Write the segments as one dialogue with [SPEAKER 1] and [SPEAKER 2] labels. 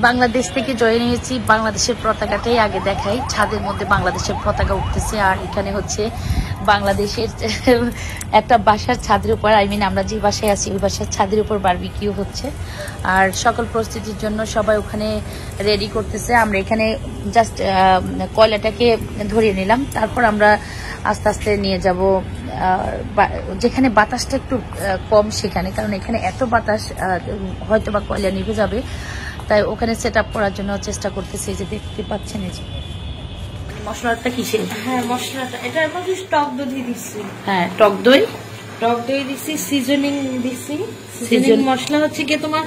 [SPEAKER 1] বাংলাদেশ থেকে জয়েন হয়েছি। বাংলাদেশের পতাকাটাই আগে দেখাই। ছাদের মধ্যে বাংলাদেশের পতাকা উঠতেছে, আর এখানে হচ্ছে বাংলাদেশের একটা বাসার ছাদের উপর, আমরা যে বাসায় আছি ওই বাসার ছাদের উপর বারবিকিউ হচ্ছে। আর সকল প্রস্তুতির জন্য সবাই ওখানে রেডি করতেছে। আমরা এখানে জাস্ট কয়লাটাকে ধরিয়ে নিলাম, তারপর আমরা আস্তে আস্তে নিয়ে যাব যেখানে বাতাসটা একটু কম সেখানে, কারণ এখানে এত বাতাস হয়তো বা কয়লা নিভে যাবে, তাই ওখানে সেট আপ করার জন্য চেষ্টা করতেছি। যে দেখতে পাচ্ছেন এই যে মশলাটা কিসের?
[SPEAKER 2] হ্যাঁ মশলাটা এটার মধ্যে টক দই দিচ্ছি।
[SPEAKER 1] হ্যাঁ টক দই
[SPEAKER 2] দিচ্ছি, সিজনিং দিচ্ছি। সিজনিং মশলা হচ্ছে কি তোমার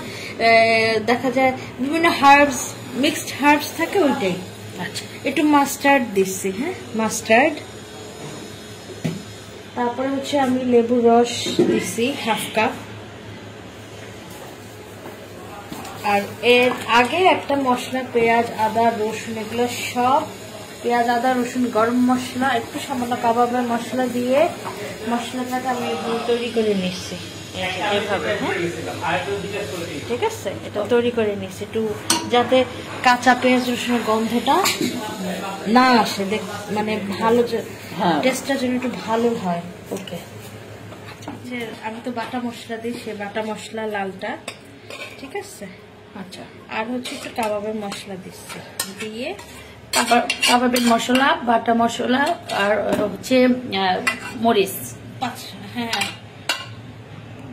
[SPEAKER 2] দেখা যায় বিভিন্ন হার্বস, মিক্সড হার্বস থাকে ওইটাই।
[SPEAKER 1] আচ্ছা,
[SPEAKER 2] একটু মাস্টার্ড দিচ্ছি। হ্যাঁ মাস্টার্ড। তারপরে হচ্ছে আমি লেবুর রস দিচ্ছি হাফ কাপ। আর এর আগে একটা মশলা পেঁয়াজ আদা রসুন এগুলো সব, পেঁয়াজ আদা রসুন গরম মশলা একটু সামান্য কাবাবের মশলা দিয়ে মশলাটাকে আমি তৈরি করে নিচ্ছি এভাবে। হ্যাঁ ঠিক আছে, এটা তৈরি করে নিচ্ছি একটু যাতে কাঁচা পেঁয়াজ রসুনের গন্ধটা না আসে, মানে ভালো টেস্টটা যেন একটু ভালো হয়। ওকে, আমি তো বাটা মশলা দিই, সে বাটা মশলা লালটা। ঠিক আছে।
[SPEAKER 1] আচ্ছা,
[SPEAKER 2] আর হচ্ছে একটু কাবাবের মশলা দিচ্ছি, দিয়ে
[SPEAKER 1] কাবাবের মশলা, বাটা মশলা, আর হচ্ছে মরিচ,
[SPEAKER 2] হ্যাঁ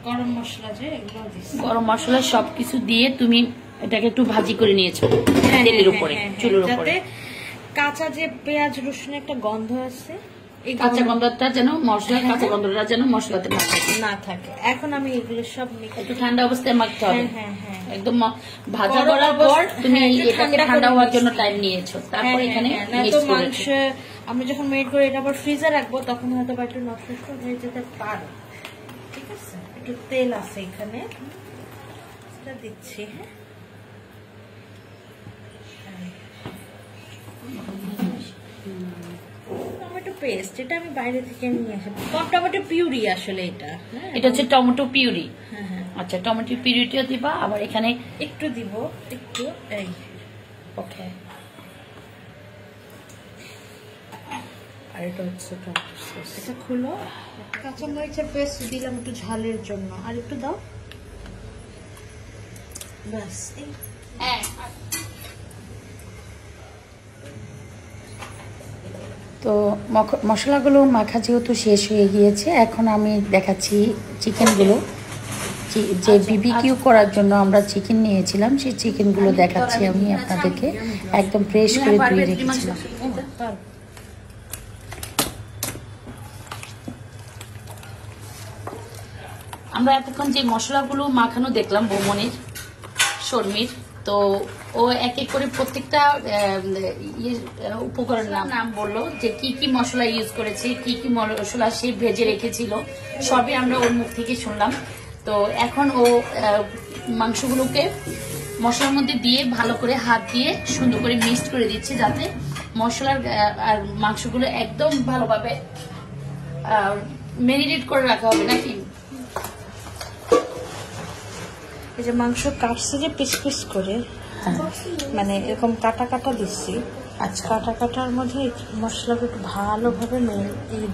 [SPEAKER 2] গরম মশলা যে এগুলো দিচ্ছি।
[SPEAKER 1] গরম মশলা সবকিছু দিয়ে তুমি এটাকে একটু ভাজি করে নিয়েছো তেলের উপরে, চুলের উপরে,
[SPEAKER 2] কাঁচা যে পেঁয়াজ রসুনের একটা গন্ধ আছে,
[SPEAKER 1] এই কাঁচা গন্ধটা যেন মশলার কাঁচা গন্ধটা যেন মশলাতে
[SPEAKER 2] না থাকে। এখন আমি এগুলো সব
[SPEAKER 1] একটু ঠান্ডা অবস্থায় মাখতে হবে।
[SPEAKER 2] হ্যাঁ হ্যাঁ,
[SPEAKER 1] একদম ভাজা করার পর তুমি এটাকে ঠান্ডা হওয়ার জন্য টাইম নিয়েছো, তারপর এখানে
[SPEAKER 2] মাংস আমি যখন মেরিনেট করে এটা আবার ফ্রিজে রাখবো তখন হয়তো একটু নষ্ট হয়ে যেতে পারে। ঠিক আছে, একটু তেল আছে এখানে, সেটা দিচ্ছি। টমেটো পেস্ট, এটা আমি বাইরে থেকে নিয়ে আসি। টমেটো পিউরি আসলে এটা
[SPEAKER 1] হচ্ছে টমেটো পিউরি।
[SPEAKER 2] হ্যাঁ হ্যাঁ,
[SPEAKER 1] আচ্ছা, টমেটো পিউরিটিও দিবা, আবার এখানে
[SPEAKER 2] একটু দিব, একটু এই।
[SPEAKER 1] ওকে,
[SPEAKER 2] আর এটা হচ্ছে টমেটো সস। এটা খুলো, কাঁচামরিচের পেস্ট দিলাম একটু ঝালের জন্য, আর একটু দাও ব্যাস।
[SPEAKER 1] হ্যাঁ, তো মশলাগুলো মাখা যেহেতু শেষ হয়ে গিয়েছে, এখন আমি দেখাচ্ছি চিকেনগুলো। যে বিবিকিউ করার জন্য আমরা চিকেন নিয়েছিলাম, সেই চিকেনগুলো দেখাচ্ছি আমি আপনাদেরকে, একদম ফ্রেশ করে ধুয়ে রেখেছিলাম। আমরা এতক্ষণ যে মশলাগুলো মাখানো দেখলাম বৌমনির, শর্মির, তো ও এক এক করে প্রত্যেকটা উপকরণের নাম বললো, যে কি কি মশলা ইউজ করেছে, কি কি মশলা সে ভেজে রেখেছিল, সবই আমরা ওর মুখ থেকে শুনলাম। তো এখন ও মাংসগুলোকে মশলার মধ্যে দিয়ে ভালো করে হাত দিয়ে সুন্দর করে মিক্সড করে দিচ্ছে, যাতে মশলার আর মাংসগুলো একদম ভালোভাবে ম্যারিনেট করে রাখা হবে নাকি।
[SPEAKER 2] এই যে মাংস কাটছে যে পিস পিস করে, মানে এরকম কাটা কাটা দিচ্ছি। আচ্ছা, কাটা কাটার মধ্যে মশলাটা একটু ভালোভাবে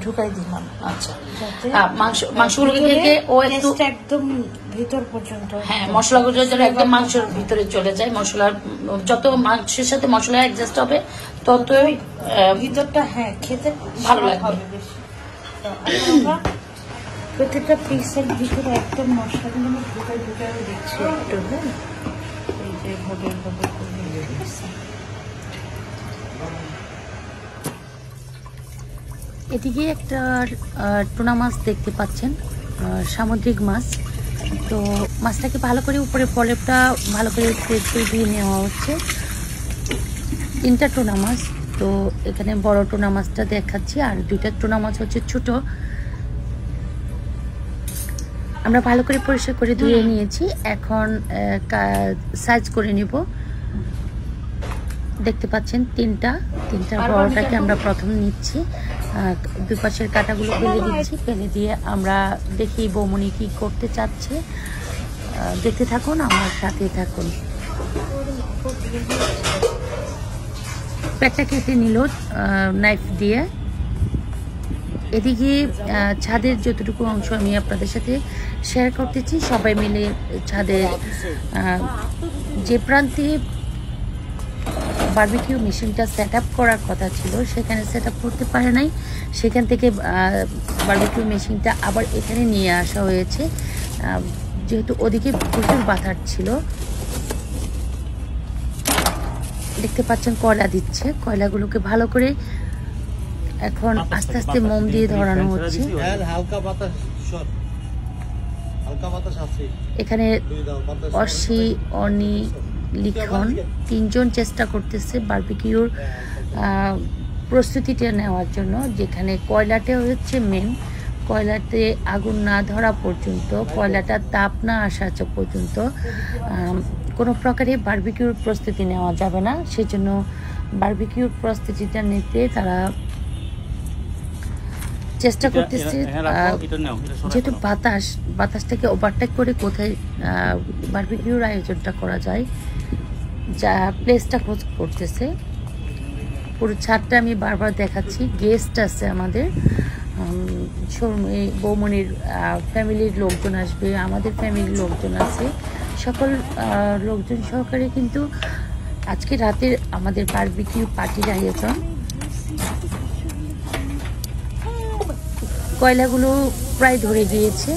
[SPEAKER 2] ঢুকাই দিলাম।
[SPEAKER 1] আচ্ছা, মাংসগুলো থেকে ও
[SPEAKER 2] একদম ভিতর পর্যন্ত,
[SPEAKER 1] হ্যাঁ মশলাগুলো যেন একদম মাংসের ভিতরে চলে যায়। মশলার যত মাংসের সাথে মশলা অ্যাডজাস্ট হবে ততই
[SPEAKER 2] ভিতরটা হ্যাঁ খেতে
[SPEAKER 1] ভালো লাগবে।
[SPEAKER 2] প্রত্যেকটা পিসের ভিতরে একদম মশলাগুলো আমি ঢুকাই দিচ্ছি একটু। হ্যাঁ, এই যে ভাবে ভাবে
[SPEAKER 1] এদিকে একটা টুনা মাছ দেখতে পাচ্ছেন, সামুদ্রিক মাছ। তো মাছটাকে ভালো করে উপরে পলেপটা ভালো করে দিয়ে নেওয়া হচ্ছে। 3টা টুনা মাছ, তো এখানে বড় টুনা মাছটা দেখাচ্ছি, আর 2টা টুনা মাছ হচ্ছে ছোট। আমরা ভালো করে পরিষ্কার করে ধুয়ে নিয়েছি, এখন সাইজ করে নিব। দেখতে পাচ্ছেন তিনটা বড়টাকে আমরা প্রথম নিচ্ছি, দুই পাশের কাঁটাগুলো ফেলে দিচ্ছি, ফেলে দিয়ে আমরা দেখি বৌমনি কি করতে চাচ্ছে। দেখতে থাকুন, আমার সাথে থাকুন। পেটটা কেটে নিল নাইফ দিয়ে। এদিকে ছাদের যতটুকু অংশ আমি আপনাদের সাথে শেয়ার করতেছি, সবাই মিলে ছাদের যে প্রান্তে বারবিকিউ মেশিনটা সেট আপ করার কথা ছিল সেখানে সেট আপ করতে পারে নাই, সেখান থেকে বারবিকিউ মেশিনটা আবার এখানে নিয়ে আসা হয়েছে, যেহেতু ওদিকে প্রচুর বাতাস ছিল। দেখতে পাচ্ছেন কয়লা দিচ্ছে, কয়লাগুলোকে ভালো করে এখন আস্তে আস্তে মোম দিয়ে ধরানো হচ্ছে। এখানে অসি, অনি, লিখন তিনজন চেষ্টা করতেছে বারবিকিউর প্রস্তুতিটা নেওয়ার জন্য, যেখানে কয়লাটা হচ্ছে মেন। কয়লাতে আগুন না ধরা পর্যন্ত, কয়লাটা তাপ না আসা পর্যন্ত কোনো প্রকারে বারবিকিউর প্রস্তুতি নেওয়া যাবে না। সেজন্য বারবিকিউর প্রস্তুতিটা নিতে তারা চেষ্টা করতেছে, যেহেতু বাতাসটাকে ওভারটেক করে কোথায় বারবিকিউর আয়োজনটা করা যায়, যা প্লেসটা খোঁজ করতেছে। পুরো ছাদটা আমি বারবার দেখাচ্ছি। গেস্ট আছে আমাদের, বৌমনির ফ্যামিলির লোকজন আসবে, আমাদের ফ্যামিলির লোকজন আছে, সকল লোকজন সহকারে কিন্তু আজকে রাতের আমাদের বারবিকিউ পার্টির আয়োজন। কয়লাগুলো প্রায় ধরে গিয়েছে,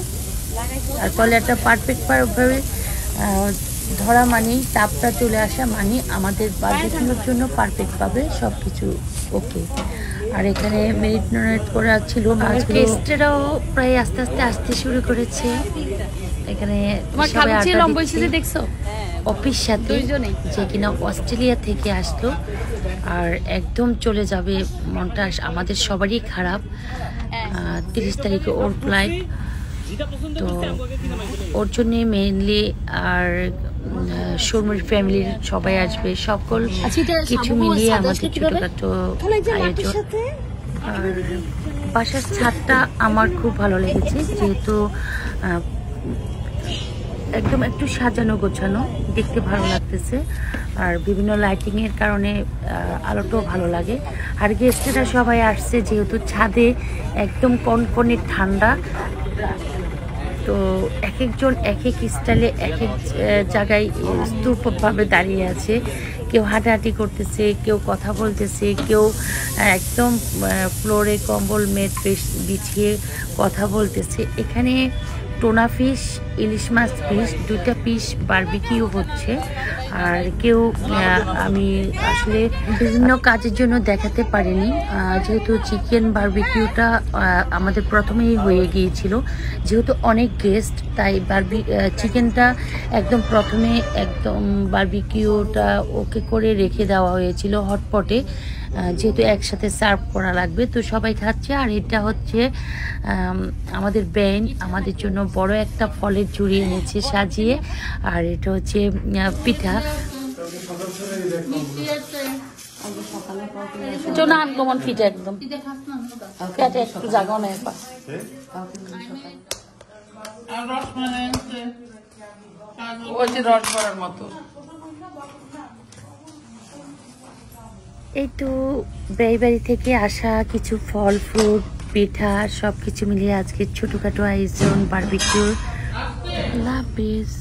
[SPEAKER 1] আর কয়লাটা পারফেক্টভাবে ধরা মানেই, তাপটা চলে আসা মানে আমাদের বারবিকিউর জন্য পারফেক্টভাবে সব কিছু ওকে। আর এখানে মেরিনেট করা ছিল মাছগুলো, গেস্টেরাও প্রায় আস্তে আস্তে আসতে শুরু করেছে। এখানে দেখছো অফিস সাথে যে কিনা অস্ট্রেলিয়া থেকে আসলো, আর একদম চলে যাবে, মনটা আমাদের সবারই খারাপ। 30 তারিখে ওর ফ্লাইট, তো ওর জন্যে মেইনলি আর শর্মির ফ্যামিলির সবাই আসবে, সকল কিছু মিলিয়ে আমাদের ছোটখাটো আয়োজন। আর বাসার ছাদটা আমার খুব ভালো লেগেছে, যেহেতু একদম একটু সাজানো গোছানো, দেখতে ভালো লাগতেছে, আর বিভিন্ন লাইটিং এর কারণে আলোটাও ভালো লাগে। আর গেস্টেরা সবাই আসছে, যেহেতু ছাদে একদম কনকনে ঠান্ডা, তো এক একজন এক এক স্টাইলে এক এক জায়গায় স্তূপভাবে দাঁড়িয়ে আছে, কেউ হাঁটাহাঁটি করতেছে, কেউ কথা বলতেছে, কেউ একদম ফ্লোরে কম্বল মেট বিছিয়ে কথা বলতেছে। এখানে টোনা ফিশ, ইলিশ মাছ ফিশ, 2টা পিস বারবিকিউ হচ্ছে। আর কেউ আমি আসলে বিভিন্ন কাজের জন্য দেখাতে পারিনি, যেহেতু চিকেন বারবিকিউটা আমাদের প্রথমেই হয়ে গিয়েছিল, যেহেতু অনেক গেস্ট, তাই চিকেনটা একদম প্রথমে একদম বারবিকিউটা ওকে করে রেখে দেওয়া হয়েছিল হটপটে, যেহেতু একসাথে সার্ভ করা লাগবে, তো সবাই খাচ্ছে। আর এটা হচ্ছে আমাদের ব্যান আমাদের জন্য বড় একটা ফলের ঝুড়ি এনেছে সাজিয়ে, আর এটা হচ্ছে পিঠা। আনকমন পিঠা, একদম পেটে একটু জায়গা নেই। এই তো বাড়ি থেকে আসা কিছু ফল, ফ্রুট, পিঠা সব কিছু মিলিয়ে আজকে ছোটখাটো আয়োজন বারবিকিউর। আল্লাহ হাফেজ।